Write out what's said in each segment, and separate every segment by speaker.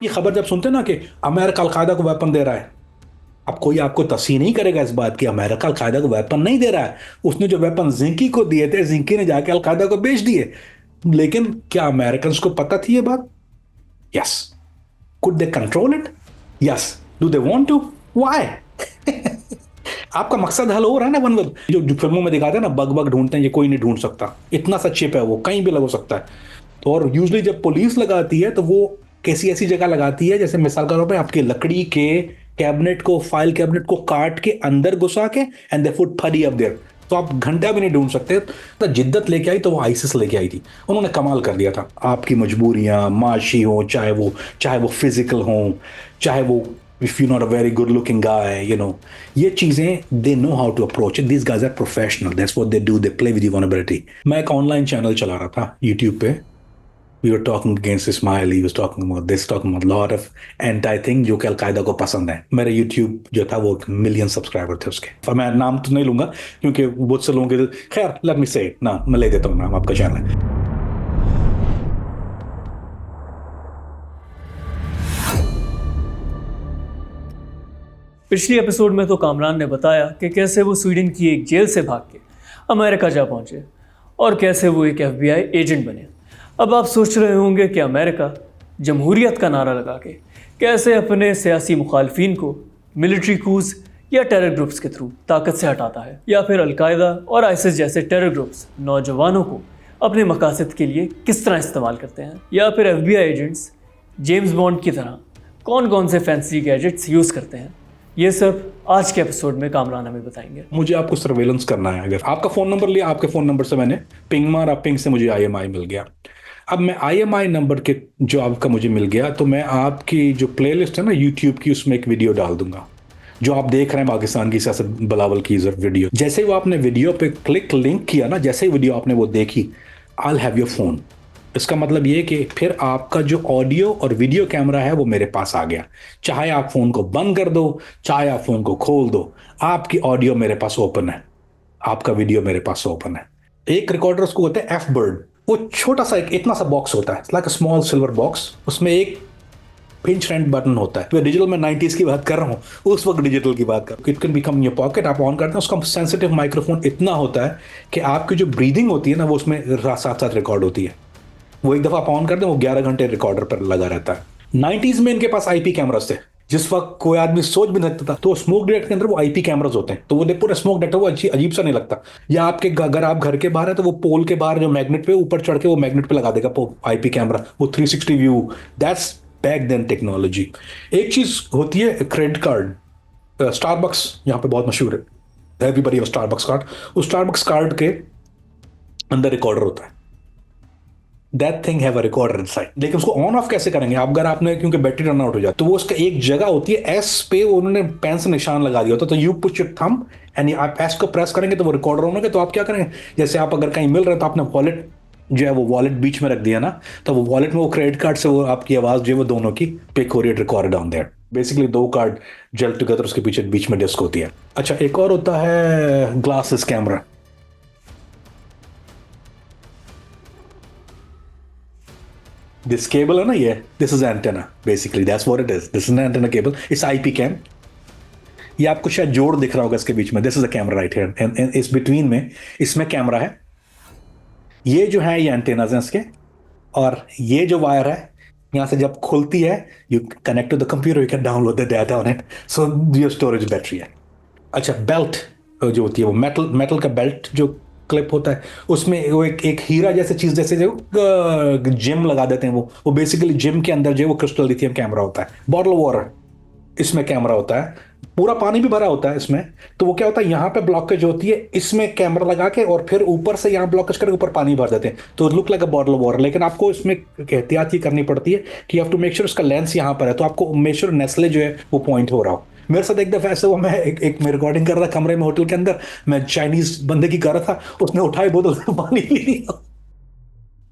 Speaker 1: ये खबर जब सुनते ना कि अमेरिका अलकायदा को वेपन दे रहा है, अब कोई आपको तस्लीम नहीं करेगा इस बात की अमेरिका अलकायदा को वेपन नहीं दे रहा है। उसने जो वेपन जिंकी को दिए थे, जिंकी ने जाके अलकायदा को बेच दिए। लेकिन क्या अमेरिकन को पता थी ये बात? Yes. Could they control it? Yes. Do they want to? Why? आपका मकसद हल हो रहा है ना बनवर। जो फिल्मों में दिखाते हैं ना, बग बग ढूंढते हैं, ये कोई नहीं ढूंढ सकता, इतना सा चिप है वो, कहीं भी लग सकता है। तो और यूजली जब पुलिस लगाती है तो वो कैसी ऐसी जगह लगाती है, जैसे मिसाल के तौर पे आपके लकड़ी के कैबिनेट को, फाइल कैबिनेट को काट के अंदर घुसा के, एंड दे पुट फरी अप देयर। तो आप घंटा भी नहीं ढूंढ सकते। तो जिद्दत लेके आई तो वो आईसिस लेके आई थी। उन्होंने कमाल कर दिया था। आपकी मजबूरियां माशी हो, चाहे वो फिजिकल हो, चाहे वो if you not a very good looking guy, ये चीजें they know how to approach it. This guys are professional, that's what they do, they play with vulnerability. मैं एक ऑनलाइन चैनल चला रहा था यूट्यूब पे। We were talking against Ismail, he was talking about this, talking about a lot of anti thing जो कि al Qaeda को पसंद है। मेरा YouTube जो था वो 1 मिलियन सब्सक्राइबर थे उसके। और मैं नाम तो नहीं लूंगा क्योंकि बहुत से लोगों के, खैर लेट मी से ना, मैं ले देता हूँ नाम, आपका चैनल है।
Speaker 2: पिछली एपिसोड में तो कामरान ने बताया कि कैसे वो स्वीडन की एक जेल से भाग के अमेरिका जा पहुंचे और कैसे वो एक FBI एजेंट बने। अब आप सोच रहे होंगे कि अमेरिका जमहूरियत का नारा लगा के कैसे अपने सियासी मुखालफिन को मिलिट्री कूज या टेरर ग्रुप्स के थ्रू ताकत से हटाता है, या फिर अलकायदा और आइसिस जैसे टेरर ग्रुप्स नौजवानों को अपने मकासद के लिए किस तरह इस्तेमाल करते हैं, या फिर FBI एजेंट्स जेम्स बॉन्ड की तरह कौन कौन से फैंसी गैजेट्स यूज़ करते हैं। ये सब आज के एपिसोड में कामरान हमें बताएंगे।
Speaker 1: मुझे आपको सर्वेलेंस करना है। अगर आपका फोन नंबर लिया, आपके फोन नंबर से मैंने पिंग मारा, पिंग से मुझे IMI मिल गया। अब मैं IMI नंबर के जो आपका मुझे मिल गया, तो मैं आपकी जो प्लेलिस्ट है ना यूट्यूब की, उसमें एक वीडियो डाल दूंगा जो आप देख रहे हैं, पाकिस्तान की सियासत बिलावल की वीडियो। जैसे ही वो आपने वीडियो पे क्लिक लिंक किया ना, जैसे ही वीडियो आपने वो देखी, I will have your phone. इसका मतलब ये कि फिर आपका जो ऑडियो और वीडियो कैमरा है वो मेरे पास आ गया। चाहे आप फोन को बंद कर दो, चाहे आप फोन को खोल दो, आपकी ऑडियो मेरे पास ओपन है, आपका वीडियो मेरे पास ओपन है। एक रिकॉर्डर उसको होता है एफ बर्ड, वो छोटा सा एक इतना सा बॉक्स होता है, like a small silver box. उसमें एक पिंच रेंट बटन होता है। तो डिजिटल में 90s की बात कर रहा हूँ, उस वक्त डिजिटल की बात कर रहा हूँ। It can become in your pocket. आप ऑन करते हैं, उसका सेंसिटिव माइक्रोफोन इतना होता है कि आपकी जो ब्रीदिंग होती है ना, वो उसमें साथ साथ रिकॉर्ड होती है। वो एक दफा आप ऑन कर दें, वो 11 घंटे रिकॉर्डर पर लगा रहता है। 90s में इनके पास IP कैमरास थे, जिस वक्त कोई आदमी सोच भी नहीं सकता था। तो स्मोक डिटेक्टर के अंदर वो IP कैमरास होते हैं, तो वो पूरा स्मोक डिटेक्टर वो अजीब सा नहीं लगता। या आपके अगर आप घर के बाहर है तो वो पोल के बाहर जो मैग्नेट पे ऊपर चढ़ के वो मैग्नेट पे लगा देगा IP कैमरा, वो 360 view. That's back then technology. एक चीज होती है क्रेडिट कार्ड। स्टारबक्स यहाँ पे बहुत मशहूर है, एवरीबॉडी हैव स्टारबक्स कार्ड। उस स्टारबक्स कार्ड के अंदर रिकॉर्डर होता है। That thing have a recorder inside. लेकिन उसको ऑन ऑफ कैसे करेंगे आप? अगर आपने, क्योंकि बैटरी रन आउट हो जाती, तो वो उसका एक जगह होती है एस पे, उन्होंने पेन से निशान लगा दिया होता है। तो you put your thumb and आप एस को प्रेस करेंगे तो वो रिकॉर्डर ऑन होगा। तो आप क्या करेंगे, जैसे आप अगर कहीं मिल रहे हैं तो आपने वॉलेट जो है वो वॉलेट बीच में रख दिया ना, तो वो वॉलेट में वो क्रेडिट कार्ड से वो आपकी आवाज जो है वो दोनों की पिक हो रही है, record down there. Basically 2 card gel together, उसके पीछे बीच में डिस्क होती है। अच्छा, एक और होता है ग्लासेस कैमरा। दिस केबल है ना, ये this is antenna, basically that's what it is. This is antenna cable, it's IP cam. ये आपको शायद जोड़ दिख रहा होगा इसके बीच में। This is a camera right here, and इस बिटवीन में इसमें कैमरा है। ये जो है ये एंटेनाज हैं इसके, और ये जो वायर है यहाँ से जब खुलती है, you connect to the computer, you can download the data on it, so your storage battery है। अच्छा, बेल्ट जो होती है वो मेटल का बेल्ट जो क्लिप होता है, उसमें वो एक हीरा जैसे चीज, जैसे जो जिम लगा देते हैं, वो बेसिकली जिम के अंदर जो है वो क्रिस्टल लिथियम कैमरा होता है। बॉटल वाटर, इसमें कैमरा होता है, पूरा पानी भी भरा होता है इसमें। तो वो क्या होता है, यहाँ पे ब्लॉकेज होती है, इसमें कैमरा लगा के और फिर ऊपर से यहाँ ब्लॉकेज करके ऊपर पानी भर देते हैं, तो look like a bottle of water. लेकिन आपको इसमें एहतियात ये करनी पड़ती है कि you have to make sure उसका लेंस यहाँ पर है, तो आपको मेक श्योर नेस्ले जो है वो पॉइंट हो रहा हो। मेरे साथ एक दफा ऐसे वो, मैं रिकॉर्डिंग कर रहा था कमरे में होटल के अंदर, मैं चाइनीज बंदे की कर रहा था, उसने उठाई बोतल से पानी पी लिया,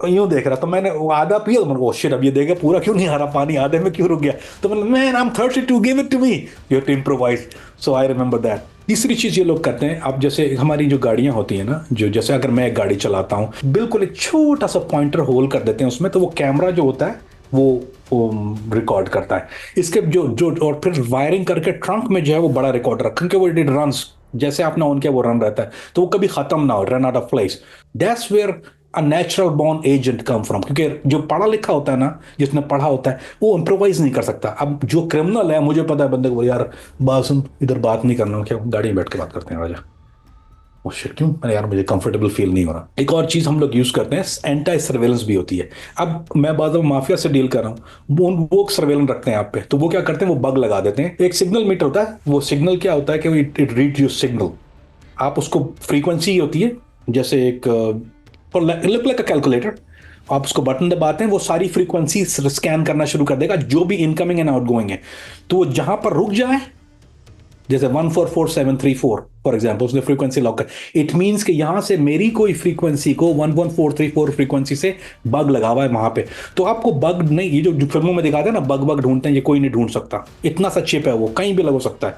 Speaker 1: यूं देख रहा। तो मैंने वो आधा पिया, तो मैंने ओ शिट, अब ये देगा पूरा क्यों नहीं आ रहा पानी, आधे में क्यों रुक गया। तो मैंने, man I am 32, give it to me, you have to improvise. So I remember that. तीसरी चीज ये लोग करते हैं, अब जैसे हमारी जो गाड़ियां होती है ना, जो जैसे अगर मैं एक गाड़ी चलाता हूं, बिल्कुल एक छोटा सा पॉइंटर होल कर देते हैं उसमें, तो वो कैमरा जो होता है वो वो रिकॉर्ड करता है। इसके जो जो और फिर वायरिंग करके ट्रंक में जो है वो बड़ा रिकॉर्डर रखें कि वो इट रन्स, जैसे आपने ऑन किया वो रन रहता है, तो वो कभी खत्म ना हो, run out of place. That's where a natural born agent come from, क्योंकि जो पढ़ा लिखा होता है ना, जिसने पढ़ा होता है, वो इम्प्रोवाइज नहीं कर सकता। अब जो क्रिमिनल है, मुझे पता है बंदे को बोले, यार बात सुन, इधर बात नहीं करना, क्या गाड़ी में बैठ के बात करते हैं राजा, ओ शिट क्यों, अरे यार मुझे कंफर्टेबल फील नहीं हो रहा। एक और चीज हम लोग यूज करते हैं, एंटी सर्वेलेंस भी होती है। अब मैं बाद में माफिया से डील कर रहा हूँ, वो सर्वेलेंस रखते हैं आप पे, तो वो क्या करते हैं, वो बग लगा देते हैं। एक सिग्नल मीटर होता है, वो सिग्नल क्या होता है कि इट रीड योर सिग्नल, आप उसको फ्रीक्वेंसी होती है, जैसे एक लुक लाइक अ कैलकुलेटर, आप उसको बटन दबाते हैं, वो सारी फ्रीक्वेंसी स्कैन करना शुरू कर देगा, जो भी इनकमिंग एंड आउटगोइंग है। तो वो जहां पर रुक जाए, जैसे 144734 फॉर एग्जाम्पल, उसने फ्रीक्वेंसी लॉक कर, इट मीन्स कि यहां से मेरी कोई फ्रीक्वेंसी को 11434 फ्रीक्वेंसी से बग लगा हुआ है वहां पे। तो आपको बग नहीं, ये जो फिल्मों में दिखाते हैं ना, बग बग ढूंढते हैं, ये कोई नहीं ढूंढ सकता, इतना सा चिप है वो, कहीं भी लग सकता है।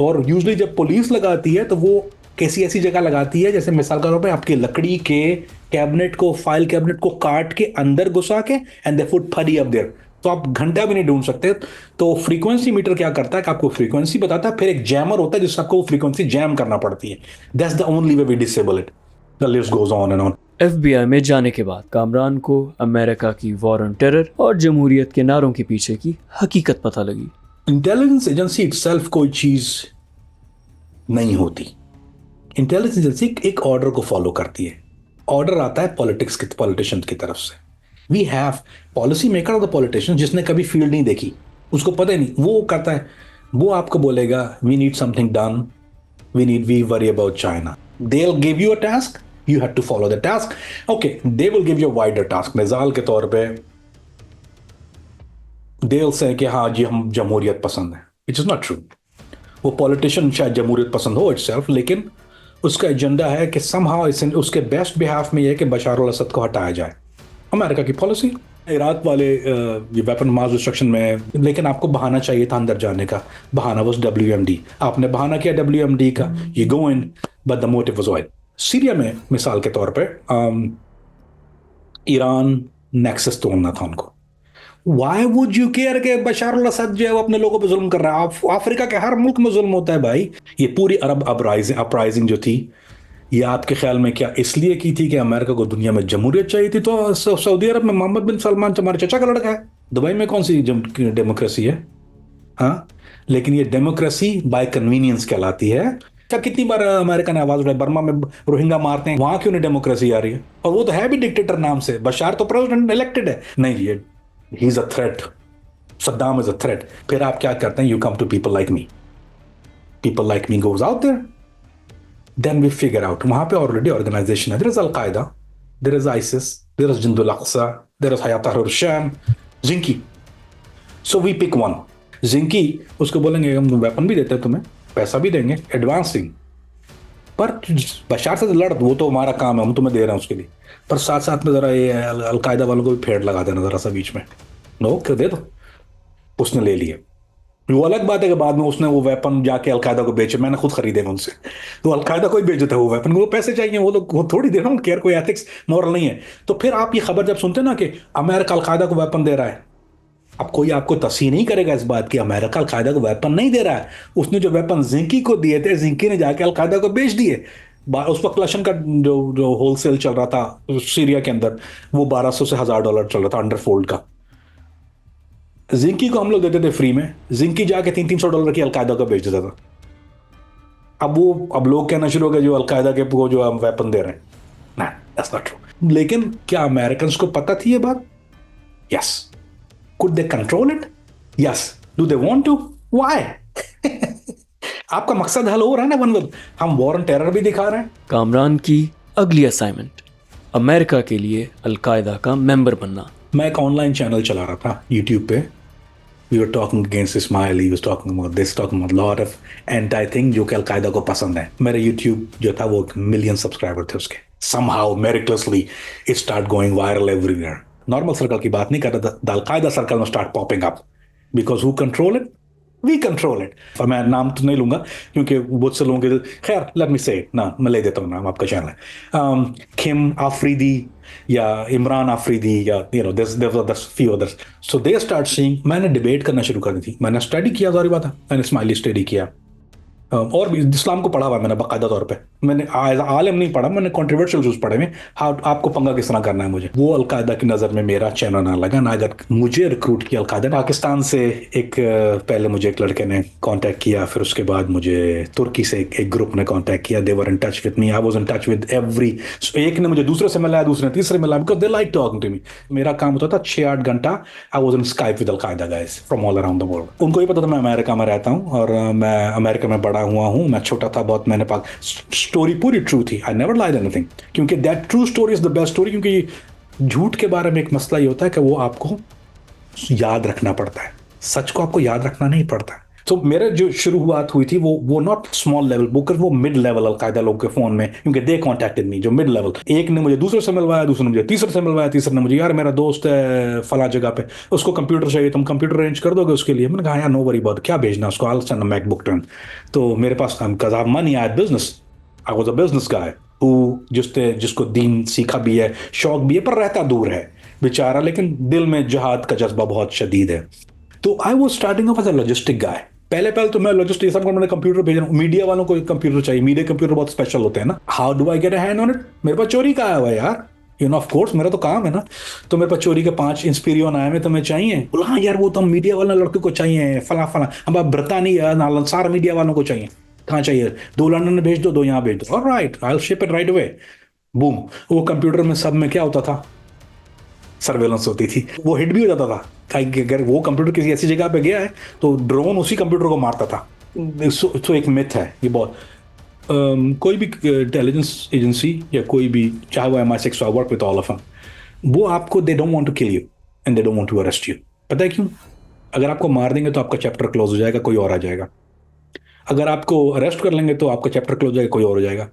Speaker 1: और यूजली जब पुलिस लगाती है तो वो कैसी ऐसी जगह लगाती है, जैसे मिसाल के तौर पे आपकी लकड़ी के कैबिनेट को, फाइल कैबिनेट को काट के अंदर घुसा के, एंड दे पुट फडी अप देयर, तो आप घंटा भी नहीं ढूंढ सकते। तो फ्रीक्वेंसी मीटर क्या करता है कि आपको फ्रीक्वेंसी बताता है, फिर एक जैमर होता है जिससे आपको फ्रीक्वेंसी जैम करना पड़ती है। That's the only way we disable it. The list goes on and on.
Speaker 2: FBI में जाने के बाद कामरान को अमेरिका की वॉर ऑन टेरर और जमहूरियत के नारों के पीछे की हकीकत पता लगी।
Speaker 1: इंटेलिजेंस एजेंसी इटसेल्फ कोई चीज नहीं होती। इंटेलिजेंस एजेंसी एक ऑर्डर को फॉलो करती है। ऑर्डर आता है पॉलिटिशियंस की तरफ से। We have policy maker of the politician, जिसने कभी फील्ड नहीं देखी, उसको पता ही नहीं, वो करता है, वो आपको बोलेगा we need something done, we worry about China, they will give you a task, you have to follow the task. Okay, they will give you wider task, मिसाल के तौर पे दे विल से कि हाँ जी हम जमहूरियत पसंद है, इट इज नॉट ट्रू। वो पॉलिटिशियन शायद जमहूरियत पसंद हो इटसेल्फ, लेकिन उसका एजेंडा है कि समहाउ उसके बेस्ट बिहाफ में यह है कि बशार अल असद को हटाया जाए। अमेरिका की पॉलिसी। इराक वाले ये वेपन मास डिस्ट्रक्शन में, लेकिन आपको बहाना चाहिए था अंदर जाने का, बहाना वाज WMD, आपने बहाना किया WMD का, you go in, but the motive was oil. Syria में मिसाल के तौर पे ईरान नेक्सस तोड़ना था उनको। वाई वुड यू केयर के बशार अल असद जो है वो अपने लोगों पे जुल्म कर रहा है? अफ्रीका के हर मुल्क में जुल्म होता है भाई। ये पूरी अरब अपराइजिंग जो थी, ये आपके ख्याल में क्या इसलिए की थी कि अमेरिका को दुनिया में जमहूरियत चाहिए थी? तो सऊदी अरब में मोहम्मद बिन सलमान हमारे चचा का लड़का है, दुबई में कौन सी डेमोक्रेसी है? हाँ, लेकिन ये डेमोक्रेसी बाय कन्वीनियंस कहलाती है। क्या कितनी बार अमेरिका ने आवाज उठाई, बर्मा में रोहिंग्या मारते हैं, वहां क्यों नहीं डेमोक्रेसी आ रही है? और वो तो है भी डिक्टेटर नाम से, बशार तो प्रेसिडेंट इलेक्टेड है। नहीं, ये he is a threat, Saddam is a threat. फिर आप क्या करते हैं? You come to people like me goes out there, then we figure out, वहां पे ऑलरेडी ऑर्गेनाइजेशन है, there is Al-Qaeda, there is ISIS, there is Jindul Aqsa, there is Hayat Tahrir Sham, जिंकी। so we pick one। जिंकी, उसको बोलेंगे हम weapon भी देते हैं तुम्हें, पैसा भी देंगे, एडवांसिंग, पर बशार से लड़, वो तो हमारा काम है, हम तुम्हें दे रहे हैं उसके लिए, पर साथ साथ में जरा ये अलकायदा वालों को भी फेड़ लगा देना जरा सा बीच में, नो क्या दे दो। उसने ले लिए। वो अलग बात है कि बाद में उसने वो वेपन जाके अलकायदा को बेचे, मैंने खुद खरीदे उनसे, तो अलकायदा को ही बेच देता है वो वेपन, वो पैसे चाहिए, वो लोग वो थोड़ी दे रहा हूँ, केयर कोई एथिक्स मॉरल नहीं है। तो फिर आप ये खबर जब सुनते हैं ना कि अमेरिका अलकायदा को वेपन दे रहा है, अब कोई आपको तस्लीम नहीं करेगा इस बात की अमेरिका अलकायदा को वेपन नहीं दे रहा है। उसने जो वेपन जिंकी को दिए थे, जिंकी ने जाके अलकायदा को बेच दिए। उस वक्त क्लशन का जो होलसेल चल रहा था सीरिया के अंदर, वो $1200 से $1000 चल रहा था अंडरफोल्ड का। जिंकी को हम लोग देते थे फ्री में, जिंकी जाके $300 की अलकायदा को बेच देता था। अब लोग कहना शुरू हो गए जो अलकायदा के को जो हम वेपन दे रहे हैं, ना दैट्स नॉट ट्रू। लेकिन क्या अमेरिकन को पता थी ये बात? Yes. Could they control it? Yes. Do they want to? Why? आपका मकसद हल हो रहा है ना बनवल, हम वॉर ऑन टेरर भी दिखा रहे हैं।
Speaker 2: कामरान की अगली असाइनमेंट, अमेरिका के लिए अलकायदा का मेंबर बनना।
Speaker 1: मैं एक ऑनलाइन चैनल चला रहा था यूट्यूब पे, we were talking against Ismail, he was talking about this, talking about a lot of anti thing जो कि अलकायदा को पसंद है। मेरा YouTube जो था वो 1 million सब्सक्राइबर थे उसके। Somehow miraculously it start going viral everywhere। Normal circle की बात नहीं कर रहा था, अलकायदा सर्कल में start popping up because who control it? We control it. मैं नाम तो नहीं लूंगा क्योंकि बहुत से लोगों के, खैर लेट मी से ना, मैं ले देता हूँ नाम, आपका चैनल है, किम आफरीदी या इमरान आफरीदी या there few others. So they start seeing, मैंने डिबेट करना शुरू कर दी थी, मैंने स्टडी किया, सारी बात है, मैंने स्माइली स्टडी किया, और भी इस्लाम को पढ़ा हुआ है मैंने बाकायदा तौर पे, मैंने आलिम नहीं पढ़ा, मैंने कंट्रोवर्शियल इशूज पढ़े हैं, हाँ आपको पंगा किस तरह करना है मुझे। वो अलकायदा की नज़र में मेरा चैनल ना लगा ना, अगर मुझे रिक्रूट किया अलकायदा पाकिस्तान से, पहले मुझे एक लड़के ने कांटेक्ट किया, फिर उसके बाद मुझे तुर्की से एक ग्रुप ने कांटेक्ट किया, they were in touch with me, I was in touch with every, एक ने मुझे दूसरे से मिलाया, दूसरे ने तीसरे मिला, because they like talking to me. मेरा काम होता था 6-8 घंटा, I was in Skype with Al Qaeda guys from all around the world. उनको ही पता था मैं अमेरिका में रहता हूँ और मैं अमेरिका में बड़ा हुआ हूँ, मैं छोटा था बहुत, मैंने पाक स्टोरी पूरी ट्रू थी, आई नेवर लाइड एनीथिंग, क्योंकि that true story is the best story. क्योंकि झूठ के बारे में एक मसला ये होता है कि वो आपको याद रखना पड़ता है, सच को आपको याद रखना नहीं पड़ता। तो मेरे जो शुरुआत हुई थी वो नॉट स्मॉल लेवल, वो मिड लेवल अलकायदा लोगों के फोन में, क्योंकि दे कॉन्टेक्टेड मी, जो मिड लेवल, एक ने मुझे दूसरे से मिलवाया, दूसरे ने मुझे तीसरे से मिलवाया, तीसरे ने मुझे, यार मेरा दोस्त है फला जगह पे, उसको कंप्यूटर चाहिए, तुम कंप्यूटर अरेंज कर दोगे उसके लिए? मैंने कहा यार नो वरी अबाउट, क्या भेजना उसको, I will send a MacBook to him. तो मेरे पास money, I had business, I was a business guy जिसको दीन सीखा भी है, शौक भी है, पर रहता दूर है बेचारा, लेकिन दिल में जिहाद का जज्बा बहुत शदीद है। तो I was starting off as a logistic guy. पहले तो मैं लॉजिस्टिक, सबको मैंने कंप्यूटर भेजना, मीडिया वालों को कंप्यूटर चाहिए, मीडिया कंप्यूटर बहुत स्पेशल होते हैं ना, how do I get a hand on it? मेरे पास चोरी का आया हुआ है यार, यू नो ऑफ कोर्स मेरा तो काम है ना। तो मेरे पास चोरी के 5 इंस्पीरियन आए हैं, तुम्हें चाहिए? बोला हाँ यार वो तो मीडिया वाले लड़के को चाहिए, फला फला, अब आप बरतानिया नालंसार मीडिया वालों को चाहिए, कहाँ चाहिए? 2 लंदन में भेज दो, 2 यहाँ भेज दो, alright I will ship it right away. Boom, वो कंप्यूटर में सब में क्या होता था, सर्वेलेंस होती थी, वो हिट भी हो जाता था, कि अगर वो कंप्यूटर किसी ऐसी जगह पे गया है तो ड्रोन उसी कंप्यूटर को मारता था। तो एक मिथ है ये बहुत, कोई भी इंटेलिजेंस एजेंसी या कोई भी, चाहे वो MI6, I work with all of them, वो आपको, they don't want to kill you and they don't want to arrest you. पता है क्यों? अगर आपको मार देंगे तो आपका चैप्टर क्लोज हो जाएगा, कोई और आ जाएगा। अगर आपको अरेस्ट कर लेंगे तो आपका चैप्टर क्लोज हो जाएगा, कोई और हो जाएगा।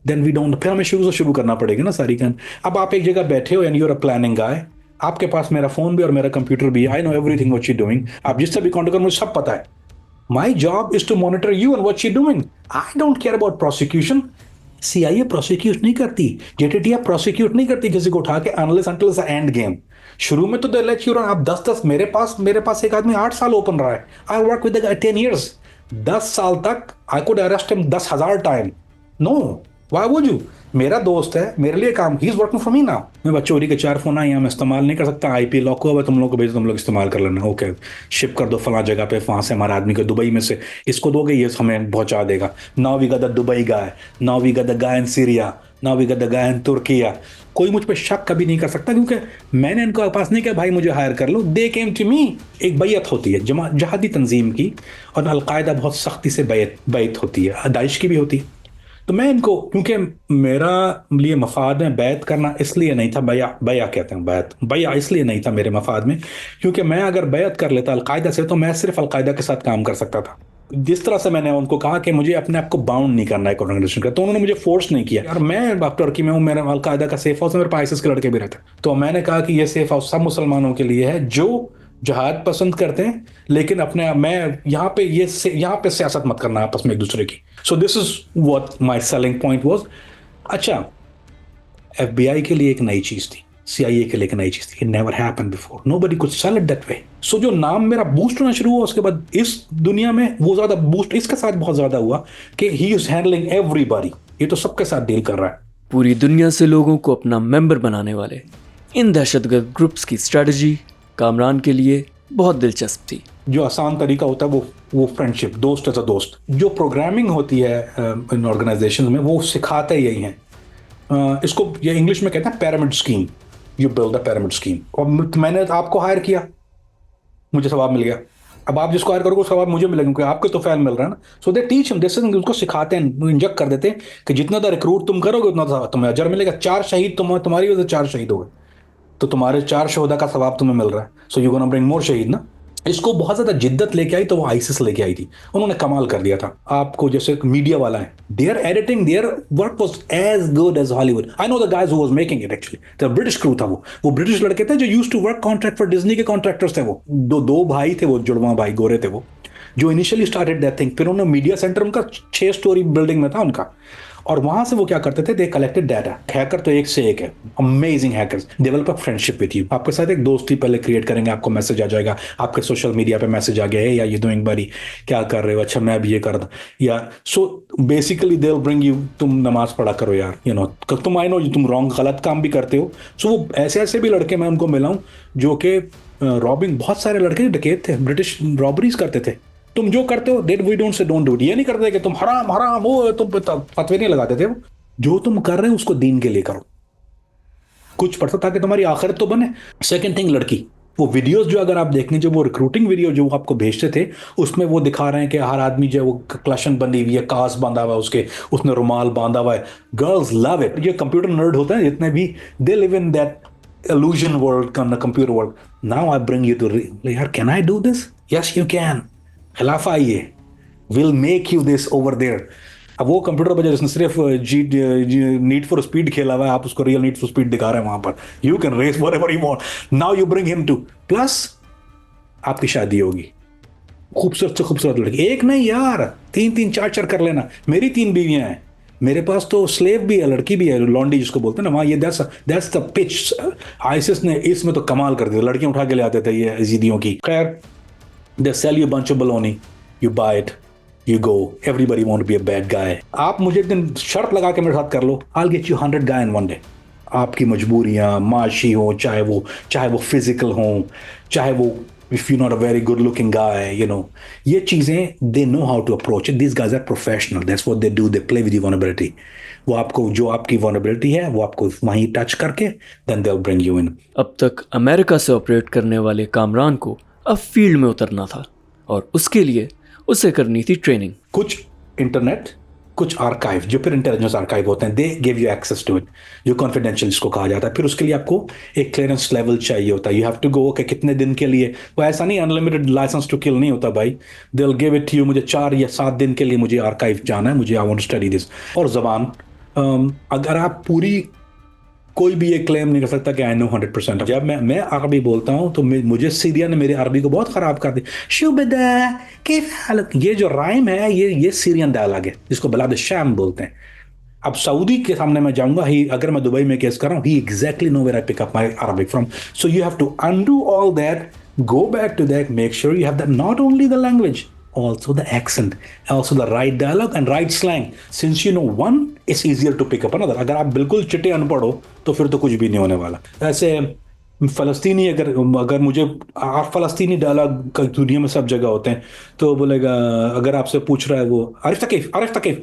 Speaker 1: देन वी डोंट, फिर हमें शुरू करना पड़ेगा ना सारी कहानी। अब आप एक जगह बैठे हो and you are a planning guy, आपके पास मेरा फोन भी और मेरा कंप्यूटर भी, I know everything what you doing, आप जिससे भी कांटेक्ट करो मुझे सब पता है। My job is to monitor you and what you doing, I don't care about prosecution. CIA prosecute नहीं करती, JTTF प्रोसिक्यूट नहीं करती किसी को उठा के, unless until it's end game. शुरू में तो दे लेट यू रन, आप 10 मेरे पास एक आदमी 8 साल ओपन रहा है, आई वर्क विद 10 years, 10 साल तक I could arrest him 10,000 time, know why would you? मेरा दोस्त है, मेरे लिए काम, he is working for me now. मैं चोरी के 4 फोन आए हैं, मैं इस्तेमाल नहीं कर सकता, IP लॉक हुआ, तुम लोग को भेज, तुम लोग इस्तेमाल कर लेना, ओके शिप कर दो फला जगह पे, वहां से हमारा आदमी को दुबई में से इसको दोगे, ये हमें पहुंचा देगा। Now we got the Dubai guy, now we got the guy in Syria, now we got the guy in Turkiye. कोई मुझ पर शक कभी नहीं कर सकता, क्योंकि मैंने इनको पास नहीं किया भाई मुझे हायर कर लो, दे केम टू मी। एक बैयत होती है जहादी तंजीम की, और अलकायदा बहुत सख्ती से बैत होती है, दाइश की भी होती है। तो मैं इनको, क्योंकि मेरा लिए मफाद में बैत करना इसलिए नहीं था, बैया कहते हैं, बैया इसलिए नहीं था मेरे मफाद में, क्योंकि मैं अगर बैत कर लेता अलकायदा से तो मैं सिर्फ अलकायदा के साथ काम कर सकता था। जिस तरह से मैंने उनको कहा कि मुझे अपने आप को बाउंड नहीं करना है ऑर्गेनाइजेशन का, तो उन्होंने मुझे फोर्स नहीं किया। यार मैं तुर्की में हूँ, मेरा अलकायदा का सेफ हाउस है, मेरे पास ISIS के लड़के भी रहते हैं, तो मैंने कहा कि ये सेफ हाउस सब मुसलमानों के लिए है जो जहाद पसंद करते हैं, लेकिन अपने मैं यहाँ पे सियासत मत करना आपस में एक दूसरे की। So this is what my selling point was. अच्छा, FBI के लिए एक नई चीज थी, CIA के लिए एक नई चीज थी, it never happened before, nobody could sell it that way. So जो नाम मेरा बूस्ट होना शुरू हुआ, उसके बाद इस दुनिया में वो ज्यादा बूस्ट इसके साथ बहुत ज्यादा हुआ कि ही इज हैंडलिंग एवरीबॉडी, ये तो सबके साथ डील कर रहा है।
Speaker 2: पूरी दुनिया से लोगों को अपना मेंबर बनाने वाले इन दहशतगर्द ग्रुप्स की स्ट्रेटजी कामरान के लिए बहुत दिलचस्प थी।
Speaker 1: जो आसान तरीका होता है वो फ्रेंडशिप, दोस्त एज अ दोस्त। जो प्रोग्रामिंग होती है इन ऑर्गेनाइजेशन में, वो सिखाते यही हैं। इसको ये इंग्लिश में कहते हैं pyramid scheme, you build a pyramid scheme. और मैंने आपको हायर किया, मुझे सवाब मिल गया, अब आप जिसको हायर करोगे उसका सवाब मुझे मिलेगा, क्योंकि आपको तो फैल मिल रहा है ना। सो दे टीच हिम दिस, उसको सिखाते हैं, इंजेक्ट कर देते हैं कि जितना दा रिक्रूट तुम करोगे उतना तुम्हें अजर मिलेगा। 4 शहीद तुम्हारी वजह से 4 शहीद हो गए, तो तुम्हारे 4 शोहदा का सवाब तुम्हें मिल रहा है। So you gonna bring more शहीद ना। इसको बहुत ज्यादा जिद्दत लेके आई तो वो ISIS लेके आई थी, उन्होंने कमाल कर दिया था। आपको जैसे मीडिया वाला है, their editing, their work was as good as Hollywood. I know the guys who was making it, actually the British crew था, वो ब्रिटिश लड़के थे जो used to work contract for Disney के कॉन्ट्रैक्टर्स थे। वो दो भाई थे, वो जुड़वा भाई गोरे थे वो, जो इनिशियली स्टार्टेड दैट थिंग। फिर उन्होंने मीडिया सेंटर, उनका 6 स्टोरी बिल्डिंग में था उनका, और वहां से वो क्या करते थे, दे कलेक्टेड डाटा। हैकर तो एक से एक है, amazing hackers, develop a friendship with you. आपके साथ एक दोस्ती पहले क्रिएट करेंगे, आपको मैसेज आ जाएगा, आपके सोशल मीडिया पे मैसेज आ गया है, या ये डूइंग बड़ी, क्या कर रहे हो, अच्छा मैं भी ये कर रहा, या so basically they will bring you, तुम नमाज पढ़ा करो यार, यू नो, तुम आई नो तुम रॉन्ग गलत काम भी करते हो। सो वो ऐसे ऐसे भी लड़के मैं उनको मिला हूँ जो कि रॉबिंग, बहुत सारे लड़के डकैत थे, ब्रिटिश रॉबरीज करते थे। तुम जो करते हो that we don't say don't do it, ये नहीं करते कि तुम हराम हराम हो, तुम फतवे नहीं लगाते थे वो। जो तुम कर रहे हो उसको दीन के लिए करो, कुछ पढ़ो ताकि तुम्हारी आखिरत तो बने। सेकंड थिंग, लड़की, वो वीडियोस जो अगर आप देखें, जो वो रिक्रूटिंग वीडियो जो वो आपको भेजते थे, उसमें वो दिखा रहे हैं कि हर आदमी जो है वो क्लशन बंधी हुई है, कास बांधा हुआ है उसके, उसने रुमाल बांधा हुआ है। Girls love it. ये कंप्यूटर नर्ड होता है जितने भी, they live in that illusion world, computer world. Now I bring you to यार, can I do this? Yes you can. खिलाफ आइए, will make you this over there. अब वो कंप्यूटर पर जिसने सिर्फ नीड फॉर स्पीड खेला हुआ है, आप उसको रियल नीड फॉर स्पीड दिखा रहे हैं वहां पर। You can raise whatever you want, now you bring him to, plus आपकी शादी होगी, खूबसूरत से खूबसूरत लड़की, एक नहीं यार, 3-3 4-4 कर लेना। मेरी 3 बीवियां हैं, मेरे पास तो स्लेव भी है, लड़की भी है, लॉन्डी जिसको बोलते हैं ना वहाँ, ये दैट्स द पिच। आईसिस ने इसमें तो कमाल कर दिया, लड़कियां उठा के ले आते थे ये यजीदियों की। खैर, they sell you bunch of baloney, you buy it, you go, everybody want to be a bad guy. आप मुझे एक दिन शर्त लगा के मेरे साथ कर लो, I will get you 100 guy in one day. आपकी मजबूरियां माशी हो, चाहे वो फिजिकल हो, चाहे वो if you're not a very good looking guy, you know, ये चीजें they know how to approach it. These guys are professional. That's what they do. They play with your vulnerability. वो आपको, जो आपकी vulnerability है वो आपको वहीं टच करके then they'll bring you in.
Speaker 2: अब तक अमेरिका से ऑपरेट करने वाले कामरान को अब फील्ड में उतरना था, और उसके लिए उसे करनी थी ट्रेनिंग।
Speaker 1: कुछ इंटरनेट, कुछ आर्काइव, जो फिर इंटेलिजेंस आर्काइव होते हैं, they give you access to it, जो कॉन्फिडेंशियल जिसको कहा जाता है। फिर उसके लिए आपको एक क्लियरेंस लेवल चाहिए होता है। यू हैव टू गो कि कितने दिन के लिए, वो ऐसा नहीं अनलिमिटेड लाइसेंस टू किल नहीं होता भाई, they will give it to you. मुझे 4 या 7 दिन के लिए मुझे आर्काइव जाना है, मुझे I want to study this. और जबान, अगर आप पूरी, कोई भी ये क्लेम नहीं कर सकता कि आई नो 100%। जब मैं अरबी बोलता हूँ तो मुझे सीरिया ने मेरे अरबी को बहुत खराब कर दी। शुबदा किफ हालत, ये जो राइम है ये सीरियन डायलॉग है जिसको बलाद शाम बोलते हैं। अब सऊदी के सामने मैं जाऊंगा, ही अगर मैं दुबई में केस कर रहा हूँ, he exactly know where I pick up my Arabic from. So you have to undo all that, go back to that, make sure you have that, not only the language, also the accent, also the right dialogue and right slang. Since you know one, it's easier to pick up another. अगर आप बिल्कुल चिटे अनपढ़ हो तो फिर तो कुछ भी नहीं होने वाला। ऐसे फ़लस्तीनी, अगर मुझे फ़लस्तीनी डायलॉग दुनिया में सब जगह होते हैं, तो बोलेगा, अगर आपसे पूछ रहा है वो आरिफ तकीफ,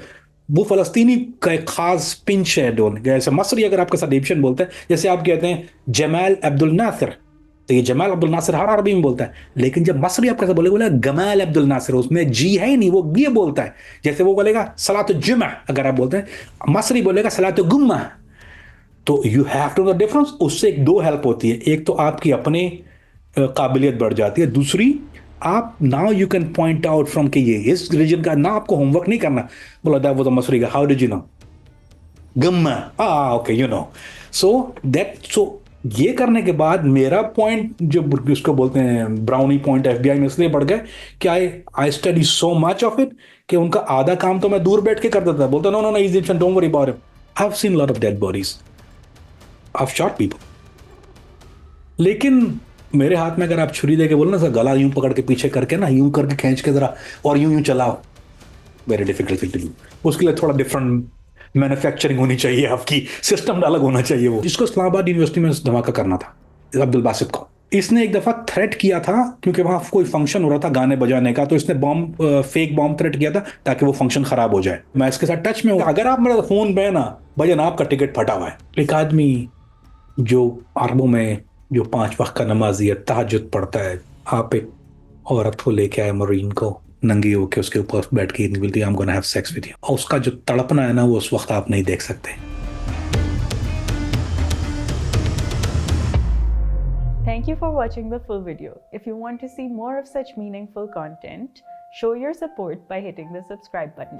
Speaker 1: वो फ़लस्तीनी का एक खास पिंच है डोन। जैसे मसरी अगर आपके साथ इजिप्शियन बोलते हैं, जैसे आप कहते हैं जमाल अब्दुल नासिर, तो ये जमाल अब्दुल नासिर हर अरबी में बोलता है, लेकिन जब मसरी आप कैसे बोलेगा, गमाल अब्दुल नासिर, उसमें जी है ही नहीं, वो ये बोलता है। जैसे वो बोलेगा सलात जुमा, अगर आप बोलते हैं, मसरी बोलेगा सलात गुम्मा। तो you have to know the difference. उससे एक 2 हेल्प होती है, एक तो आपकी अपनी काबिलियत बढ़ जाती है, दूसरी आप now you can point out from कि ये इस रीजन का, ना आपको होमवर्क नहीं करना, बोला दैट वो तो मसरी का, हाउ डिड यू नो गुम्मा, ओके यू नो। सो ये करने के बाद मेरा पॉइंट, जो इसको बोलते हैं ब्राउनी पॉइंट, FBI में इसलिए बढ़ गए कि I study so much of it कि उनका आधा काम तो मैं दूर बैठ के कर देता, बोलता no Egyptian, don't worry about it, I have seen lot of dead bodies, I have shot people. लेकिन मेरे हाथ में अगर आप छुरी दे के बोलो ना सर, गला यूं पकड़ के पीछे करके ना, यूं करके खींच के जरा और यूं चलाओ, वेरी डिफिकल्ट टू डू। उसके लिए थोड़ा डिफरेंट मैन्युफैक्चरिंग होनी चाहिए, आपकी सिस्टम अलग होना चाहिए। वो जिसको इस्लामाबाद यूनिवर्सिटी में धमाका करना था, अब्दुल बासित को, इसने एक दफा थ्रेट किया था, क्योंकि वहां कोई फंक्शन हो रहा था गाने बजाने का, तो इसने फेक बॉम्ब थ्रेट किया था ताकि वो फंक्शन खराब हो जाए। मैं इसके साथ टच में हूँ, अगर आप मेरा फोन पे ना भजन, आपका टिकट फटा हुआ है। एक आदमी जो अरबों में जो 5 वक्त का नमाजी है, तहज्जुद पढ़ता है, आप एक औरत को लेके आए मरीन को, नंगी होके उसके ऊपर बैठ के बोलती है I am gonna have sex with you, और उसका जो तड़पना है ना, वो उस वक्त आप नहीं देख सकते।
Speaker 3: Thank you for watching the full video. If you want to see more of such meaningful content, show your support by hitting the subscribe button.